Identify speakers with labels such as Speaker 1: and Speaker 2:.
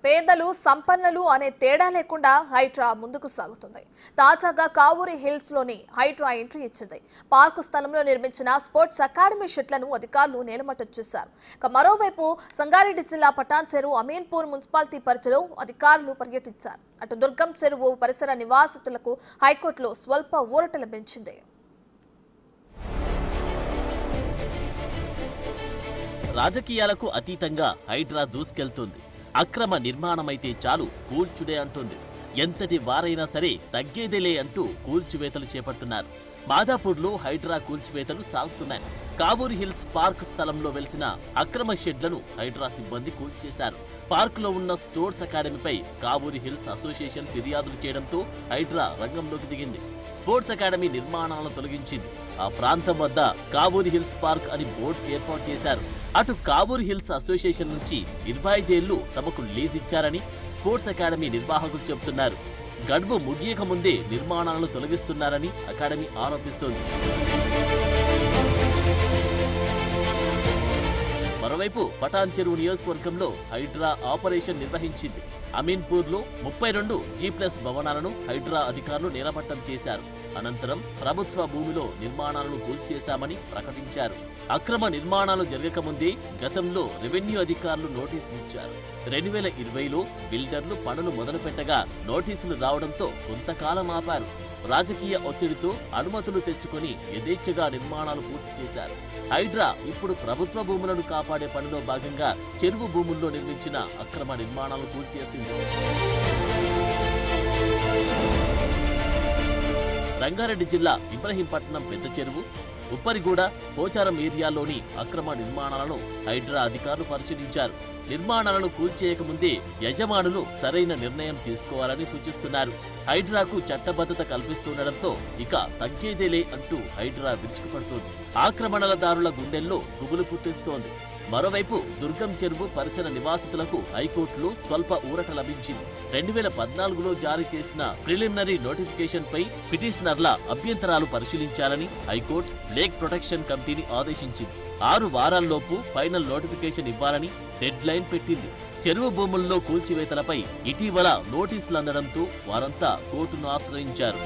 Speaker 1: పేదలు సంపన్నులు అనే తేడా లేకుండా హైడ్రా ముందుకు సాగుతుంది. తాజాగా కావూరి హిల్స్ లోని హైడ్రా ఎంట్రీ ఇచ్చింది. పార్కు స్థలంలో నిర్మించిన స్పోర్ట్స్ అకాడమీ షెడ్లను అధికారులు నేలమట్టం చేశారు. మరోవైపు సంగారెడ్డి జిల్లా పటాన్ చెరువు అమీన్పూర్ మున్సిపాలిటీ పరిధిలో అధికారులు పర్యటించారు. అటు దుర్గం చెరువు పరిసర నివాసితులకు హైకోర్టులో స్వల్ప ఊరట లభించింది.
Speaker 2: రాజకీయాలకు అతీతంగా హైడ్రా దూసుకెళ్తుంది. అక్రమ నిర్మాణమైతే చాలు కూల్చుడే అంటుంది. ఎంతటి వారైనా సరే తగ్గేదేలే అంటూ కూల్చివేతలు చేపడుతున్నారు. మాదాపూర్లో హైడ్రా కూల్చివేతలు సాగుతున్నాయి. కావూరి హిల్స్ పార్క్ స్థలంలో వెలిసిన అక్రమ షెడ్లను హైడ్రా సిబ్బంది కూల్చేశారు. పార్కులో ఉన్న స్పోర్ట్స్ అకాడమీపై కావూరి హిల్స్ అసోసియేషన్ ఫిర్యాదులు చేయడంతో హైడ్రా రంగంలోకి దిగింది. స్పోర్ట్స్ అకాడమీ నిర్మాణాలను తొలగించింది. ఆ ప్రాంతం వద్ద కావూరి హిల్స్ పార్క్ అని బోర్డు ఏర్పాటు చేశారు. అటు కావూరి హిల్స్ అసోసియేషన్ నుంచి 25 ఏళ్లు తమకు లీజ్ ఇచ్చారని స్పోర్ట్స్ అకాడమీ నిర్వాహకులు చెబుతున్నారు. గడువు ముగియక ముందే నిర్మాణాలను తొలగిస్తున్నారని అకాడమీ ఆరోపిస్తోంది. మరోవైపు పటాన్ చెరువు నియోజకవర్గంలో హైడ్రా ఆపరేషన్ నిర్వహించింది. అమీన్పూర్లో 32 G+ భవనాలను హైడ్రా అధికారులు నేలమట్టం చేశారు. అనంతరం ప్రభుత్వ భూమిలో నిర్మాణాలను కూల్చేశామని ప్రకటించారు. అక్రమ నిర్మాణాలు జరగకముందే గతంలో రెవెన్యూ అధికారులు నోటీసులు ఇచ్చారు. 2020లో బిల్డర్లు పనులు మొదలుపెట్టగా నోటీసులు రావడంతో కొంతకాలం ఆపారు. రాజకీయ ఒత్తిడితో అనుమతులు తెచ్చుకొని యథేచ్ఛగా నిర్మాణాలు పూర్తి చేశారు. హైడ్రా ఇప్పుడు ప్రభుత్వ భూములను కాపాడే పనిలో భాగంగా చెరువు భూముల్లో నిర్మించిన అక్రమ నిర్మాణాలు కూల్చేసింది. రంగారెడ్డి జిల్లా ఇబ్రహీంపట్నం పెద్ద చెరువు, ఉప్పరిగూడ, పోచారం ఏరియాలోని అక్రమ నిర్మాణాలను హైడ్రా అధికారులు పరిశీలించారు. నిర్మాణాలను కూల్చేయకముందే యజమానులు సరైన నిర్ణయం తీసుకోవాలని సూచిస్తున్నారు. హైడ్రాకు చట్టబద్ధత కల్పిస్తుండటంతో ఇక తగ్గేదేలే అంటూ హైడ్రా విరుచుకుపడుతోంది. ఆక్రమణలదారుల గుండెల్లో గుబులు పుట్టిస్తోంది. మరోవైపు దుర్గం చెరువు పరిసర నివాసితులకు హైకోర్టులో స్వల్ప ఊరట లభించింది. 2014లో జారీ చేసిన ప్రిలిమినరీ నోటిఫికేషన్ పై పిటిషనర్ల అభ్యంతరాలు పరిశీలించాలని హైకోర్టు లేక్ ప్రొటెక్షన్ కమిటీని ఆదేశించింది. 6 వారాల్లోపు ఫైనల్ నోటిఫికేషన్ ఇవ్వాలని డెడ్ లైన్ పెట్టింది. చెరువు భూముల్లో కూల్చివేతలపై ఇటీవల నోటీసులు అందడంతో వారంతా కోర్టును ఆశ్రయించారు.